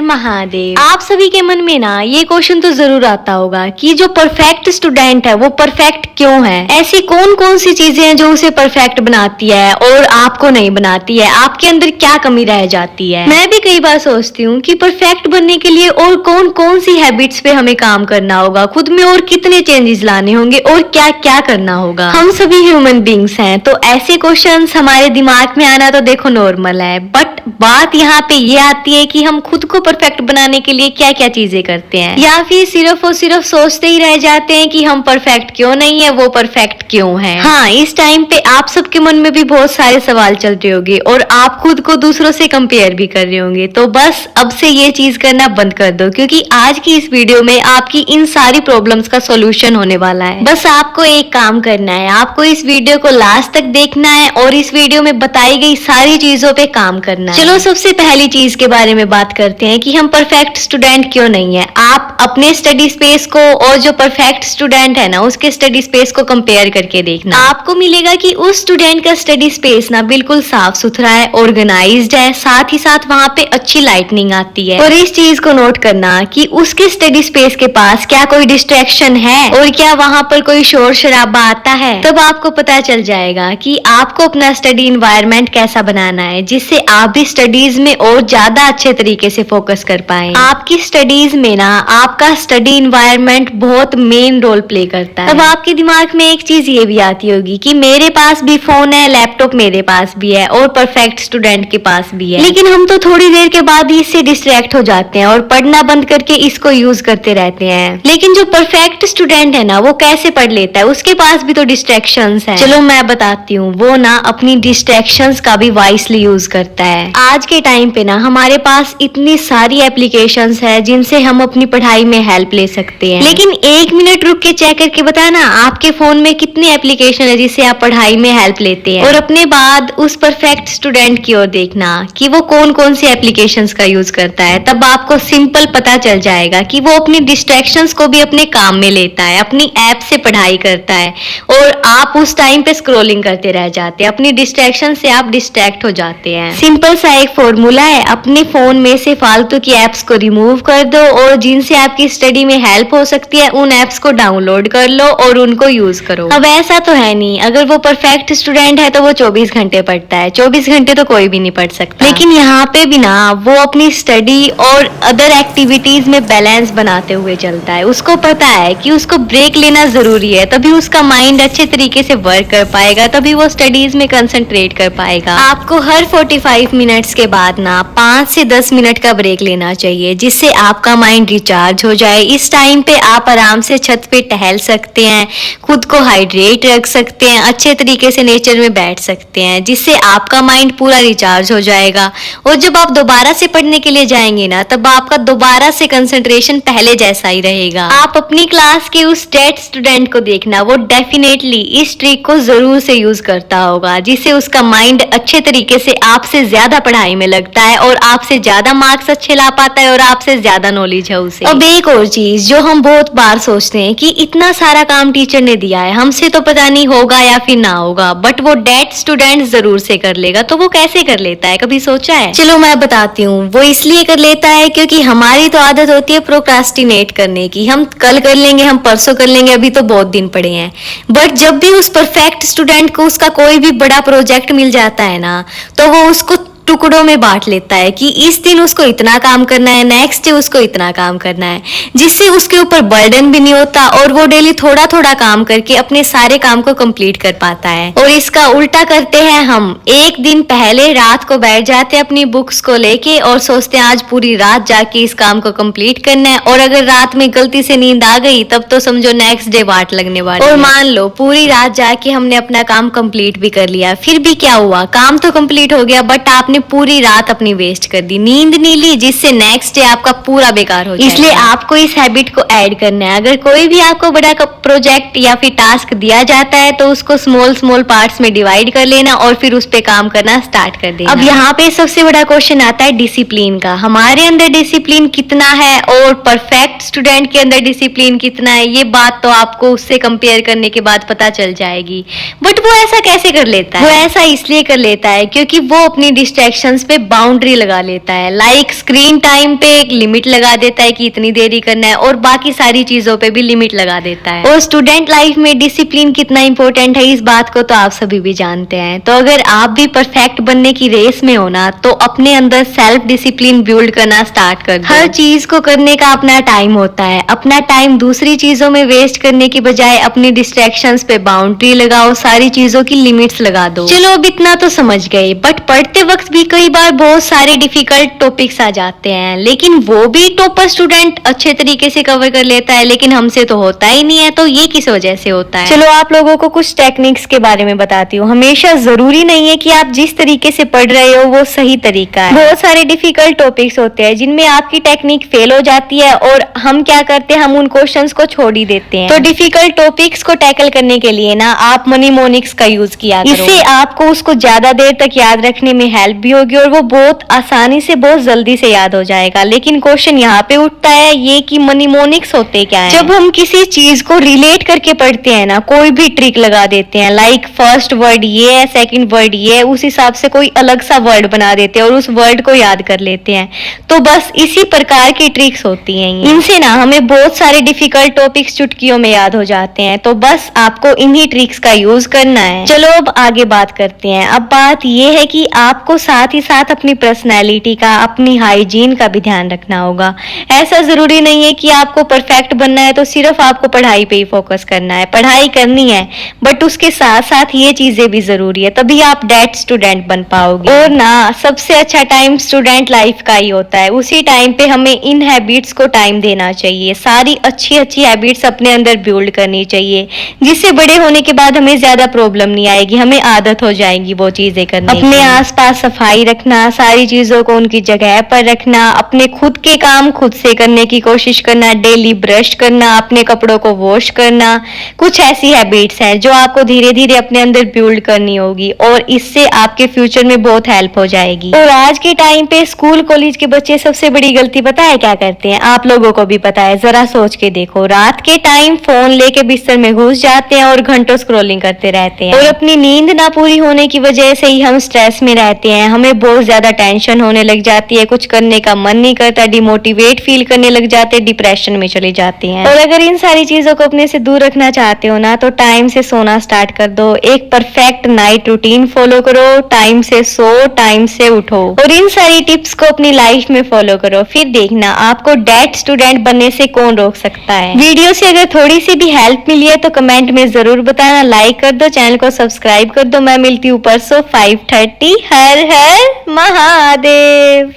महादेव। आप सभी के मन में ना ये क्वेश्चन तो जरूर आता होगा कि जो परफेक्ट स्टूडेंट है वो परफेक्ट क्यों है। ऐसी कौन कौन सी चीजें हैं जो उसे परफेक्ट बनाती है और आपको नहीं बनाती है, आपके अंदर क्या कमी रह जाती है। मैं भी कई बार सोचती हूँ कि परफेक्ट बनने के लिए और कौन कौन सी हैबिट्स पे हमें काम करना होगा, खुद में और कितने चेंजेस लाने होंगे और क्या क्या करना होगा। हम सभी ह्यूमन बींग्स हैं, तो ऐसे क्वेश्चंस हमारे दिमाग में आना तो देखो नॉर्मल है, बट बात यहाँ पे ये आती है कि हम खुद को परफेक्ट बनाने के लिए क्या क्या चीजें करते हैं, या फिर सिर्फ और सिर्फ सोचते ही रह जाते हैं कि हम परफेक्ट क्यों नहीं है, वो परफेक्ट क्यों है। हाँ, इस टाइम पे आप सबके मन में भी बहुत सारे सवाल चल रहे होंगे और आप खुद को दूसरों से कंपेयर भी कर रहे होंगे। तो बस अब से ये चीज करना बंद कर दो, क्योंकि आज की इस वीडियो में आपकी इन सारी प्रॉब्लम्स का सॉल्यूशन होने वाला है। बस आपको एक काम करना है, आपको इस वीडियो को लास्ट तक देखना है और इस वीडियो में बताई गई सारी चीजों पे काम करना है। चलो सबसे पहली चीज के बारे में बात करते हैं कि हम परफेक्ट स्टूडेंट क्यों नहीं है। आप अपने स्टडी स्पेस को और जो परफेक्ट स्टूडेंट है ना उसके स्टडी स्पेस को कंपेयर करके देखना, आपको मिलेगा कि उस स्टूडेंट का स्टडी स्पेस ना बिल्कुल साफ सुथरा है, ऑर्गेनाइज्ड है, साथ ही साथ वहाँ पे अच्छी लाइटनिंग आती है। और इस चीज को नोट करना कि उसके स्टडी स्पेस के पास क्या कोई डिस्ट्रैक्शन है और क्या वहाँ पर कोई शोर शराबा आता है। तब आपको पता चल जाएगा कि आपको अपना स्टडी इन्वायरमेंट कैसा बनाना है, जिससे आप भी स्टडीज में और ज्यादा अच्छे तरीके से फोकस कर पाए। आपकी स्टडीज में ना आपका स्टडी इन्वायरमेंट बहुत मेन रोल प्ले करता है। अब आपके दिमाग में एक चीज ये भी आती होगी कि मेरे पास भी फोन है, लैपटॉप मेरे पास भी है और परफेक्ट स्टूडेंट के पास भी है, लेकिन हम तो थोड़ी देर के बाद ही इससे डिस्ट्रैक्ट हो जाते हैं और पढ़ना बंद करके इसको यूज करते रहते हैं। लेकिन जो परफेक्ट स्टूडेंट है ना वो कैसे पढ़ लेता है, उसके पास भी तो डिस्ट्रैक्शंस है। चलो मैं बताती हूँ, वो ना अपनी डिस्ट्रैक्शंस का भी वाइसली यूज करता है। आज के टाइम पे ना हमारे पास इतनी सारी एप्लीकेशंस है जिनसे हम अपनी पढ़ाई में हेल्प ले सकते हैं, लेकिन एक मिनट रुक के चेक करके बताना आपके फोन में कितनी एप्लीकेशन है जिससे आप पढ़ाई में हेल्प लेते हैं। और अपने बाद उस परफेक्ट स्टूडेंट की ओर देखना कि वो कौन कौन सी एप्लीकेशंस का यूज करता है। तब आपको सिंपल पता चल जाएगा कि वो अपनी डिस्ट्रैक्शंस को भी अपने काम में लेता है, अपनी ऐप से पढ़ाई करता है और आप उस टाइम पे स्क्रोलिंग करते रह जाते हैं। अपनी डिस्ट्रैक्शन से आप डिस्ट्रैक्ट हो जाते हैं। सिंपल सा एक फॉर्मूला है, अपने फोन में से फालतू की एप्स को रिमूव कर दो और जिनसे आपकी स्टडी में हेल्प हो सकती है उन एप्स को डाउनलोड कर लो और उनको यूज करो। अब ऐसा तो है नहीं, अगर वो परफेक्ट स्टूडेंट है तो वो 24 घंटे पढ़ता है, 24 घंटे तो कोई भी नहीं पढ़ सकता। लेकिन यहाँ पे भी ना वो अपनी स्टडी और अदर एक्टिविटीज में बैलेंस बनाते हुए चलता है। उसको पता है कि उसको ब्रेक लेना जरूरी है, तभी उसका माइंड अच्छे तरीके से वर्क कर पाएगा, तभी वो स्टडीज में कंसंट्रेट कर पाएगा। आपको हर 45 मिनट्स के बाद ना 5 से 10 मिनट का ब्रेक लेना चाहिए, जिससे आपका माइंड रिचार्ज हो जाए। इस टाइम पे आप आराम से छत पे टहल सकते हैं, खुद को हाइड्रेट रख सकते हैं, अच्छे तरीके से नेचर में बैठ सकते हैं, जिससे आपका माइंड पूरा रिचार्ज हो जाएगा। और जब आप दोबारा से पढ़ने के लिए जाएंगे ना तब आपका दोबारा से कंसंट्रेशन पहले जैसा ही रहेगा। आप अपनी क्लास के उस डेड स्टूडेंट को देखना, वो डेफिनेटली इस ट्रिक को जरूर से यूज करता होगा, जिससे उसका माइंड अच्छे तरीके से आपसे ज्यादा पढ़ाई में लगता है और आपसे ज्यादा मार्क्स अच्छे ला पाता है और आपसे ज्यादा नॉलेज है उसे। अब एक और चीज जो हम बहुत बार सोचते हैं कि इतना सारा काम टीचर ने दिया है, हमसे तो पता नहीं होगा या फिर ना होगा, बट वो डेड स्टूडेंट जरूर से कर लेगा। तो वो कैसे कर लेता है, कभी सोचा है? चलो मैं बताती हूँ। वो इसलिए कर लेता है क्योंकि हमारी तो आदत होती है प्रोक्रास्टिनेट करने की, हम कल कर लेंगे, हम परसों कर लेंगे, अभी तो बहुत दिन पड़े हैं। बट जब भी उस परफेक्ट स्टूडेंट को उसका कोई भी बड़ा प्रोजेक्ट मिल जाता है ना तो वो उसको टुकड़ों में बांट लेता है कि इस दिन उसको इतना काम करना है, नेक्स्ट डे उसको इतना काम करना है, जिससे उसके ऊपर बर्डन भी नहीं होता और वो डेली थोड़ा थोड़ा काम करके अपने सारे काम को कंप्लीट कर पाता है। और इसका उल्टा करते हैं हम, एक दिन पहले रात को बैठ जाते हैं अपनी बुक्स को लेके और सोचते हैं आज पूरी रात जाके इस काम को कंप्लीट करना है, और अगर रात में गलती से नींद आ गई तब तो समझो नेक्स्ट डे वाट लगने वाली। और मान लो पूरी रात जाके हमने अपना काम कंप्लीट भी कर लिया, फिर भी क्या हुआ, काम तो कंप्लीट हो गया बट आपने पूरी रात अपनी वेस्ट कर दी, नींद नहीं ली, जिससे नेक्स्ट डे आपका पूरा बेकार हो जाएगा। इसलिए आपको इस हैबिट को ऐड करना है। अगर कोई भी आपको बड़ा प्रोजेक्ट या फिर टास्क दिया जाता है तो उसको स्मॉल स्मॉल पार्ट्स में डिवाइड कर लेना और फिर उस पे काम करना स्टार्ट कर देना। अब यहाँ पे सबसे बड़ा क्वेश्चन आता है डिसिप्लिन का। हमारे अंदर डिसिप्लिन कितना है और परफेक्ट स्टूडेंट के अंदर डिसिप्लिन कितना है, ये बात तो आपको उससे कंपेयर करने के बाद पता चल जाएगी। बट वो ऐसा कैसे कर लेता है? वो ऐसा इसलिए कर लेता है क्योंकि वो अपनी डिस्ट्रैक्शंस पे बाउंड्री लगा लेता है। लाइक स्क्रीन टाइम पे एक लिमिट लगा देता है कि इतनी देरी करना है और बाकी सारी चीजों पे भी लिमिट लगा देता है। और स्टूडेंट लाइफ में डिसिप्लिन कितना इंपॉर्टेंट है इस बात को तो आप सभी भी जानते हैं। तो अगर आप भी परफेक्ट बनने की रेस में हो ना तो अपने अंदर सेल्फ डिसिप्लिन बिल्ड करना स्टार्ट कर दो। हर चीज को करने का अपना टाइम होता है। अपना टाइम दूसरी चीजों में वेस्ट करने की बजाय अपनी डिस्ट्रैक्शंस पे बाउंड्री लगाओ, सारी चीजों की लिमिट्स लगा दो। चलो अब इतना तो समझ गए, बट पढ़ते वक्त भी कई बार बहुत सारे डिफिकल्ट टॉपिक्स आ जाते हैं, लेकिन वो भी टॉपर स्टूडेंट अच्छे तरीके से कवर कर लेता है, लेकिन हमसे तो होता ही नहीं है। तो ये किस वजह से होता है? चलो आप लोगों को कुछ टेक्निक्स के बारे में बताती हूँ। हमेशा जरूरी नहीं है कि आप जिस तरीके से पढ़ रहे हो वो सही तरीका है। बहुत सारे डिफिकल्ट टॉपिक्स होते हैं जिनमें आपकी टेक्निक फेल हो जाती है और हम क्या करते हैं, हम उन क्वेश्चंस को छोड़ ही देते हैं। तो डिफिकल्ट टॉपिक्स को टैकल करने के लिए ना आप मनीमोनिक्स का यूज किया करो। इससे आपको उसको ज्यादा देर तक याद रखने में हेल्प भी होगी और वो बहुत आसानी से बहुत जल्दी से याद हो जाएगा। लेकिन क्वेश्चन यहाँ पे उठता है ये कि मनीमोनिक्स होते क्या है? जब हम किसी चीज को रिलेट करके पढ़ते हैं ना, कोई भी ट्रिक लगा देते हैं, लाइक फर्स्ट वर्ड ये है, सेकंड वर्ड ये है, उस हिसाब से कोई अलग सा वर्ड बना देते हैं और उस वर्ड को याद कर लेते हैं। तो बस इसी प्रकार की ट्रिक्स होती हैं। इनसे ना हमें बहुत सारे डिफिकल्ट टॉपिक्स चुटकियों में याद हो जाते हैं। तो बस आपको इन्हीं ट्रिक्स का यूज करना है। चलो अब आगे बात करते हैं। अब बात ये है कि आपको साथ ही साथ अपनी पर्सनैलिटी का, अपनी हाइजीन का भी ध्यान रखना होगा। ऐसा जरूरी नहीं है कि आपको परफेक्ट बनना है तो सिर्फ आपको पढ़ाई पे ही फोकस करना है। पढ़ाई करनी है बट उसके साथ साथ ये चीजें भी जरूरी है, तभी आप डेट स्टूडेंट बन पाओगे। और ना सबसे अच्छा टाइम स्टूडेंट लाइफ का ही होता है। उसी टाइम पे हमें इन हैबिट्स को टाइम देना चाहिए। सारी अच्छी अच्छी हैबिट्स अपने अंदर बिल्ड करनी चाहिए, जिससे बड़े होने के बाद हमें ज्यादा प्रॉब्लम नहीं आएगी, हमें आदत हो जाएगी वो चीजें करने की। अपने आसपास सफाई रखना, सारी चीजों को उनकी जगह पर रखना, अपने खुद के काम खुद से करने की कोशिश करना, डेली ब्रश करना, अपने कपड़ों को वॉश करना, कुछ ऐसी हैबिट्स हैं जो आपको धीरे धीरे अपने अंदर बिल्ड करनी होगी और इससे आपके फ्यूचर में बहुत हेल्प हो जाएगी। और आज के टाइम पे स्कूल कॉलेज के बच्चे सबसे बड़ी गलती पता है क्या करते हैं? आप लोगों को भी पता है, जरा सोच के देखो। रात के टाइम फोन लेके बिस्तर में घुस जाते हैं और घंटों स्क्रॉलिंग करते रहते हैं। और अपनी नींद ना पूरी होने की वजह से ही हम स्ट्रेस में रहते हैं, हमें बहुत ज्यादा टेंशन होने लग जाती है, कुछ करने का मन नहीं करता, डिमोटिवेट फील करने लग जाते हैं, डिप्रेशन में चले जाते हैं। और अगर इन सारी चीजों को अपने से दूर रखना चाहते हो ना तो टाइम से सोना स्टार्ट कर दो। एक परफेक्ट नाइट रूटीन फॉलो करो, टाइम से सो, टाइम से उठो और इन सारी टिप्स को अपनी लाइफ में फॉलो करो। फिर देखना आपको डेट स्टूडेंट बनने से कौन रोक सकता है। वीडियो से अगर थोड़ी सी भी हेल्प मिली है तो कमेंट में जरूर बताना, लाइक कर दो, चैनल को सब्सक्राइब कर दो। मैं मिलती हूँ परसों 5:30। हर हर महादेव।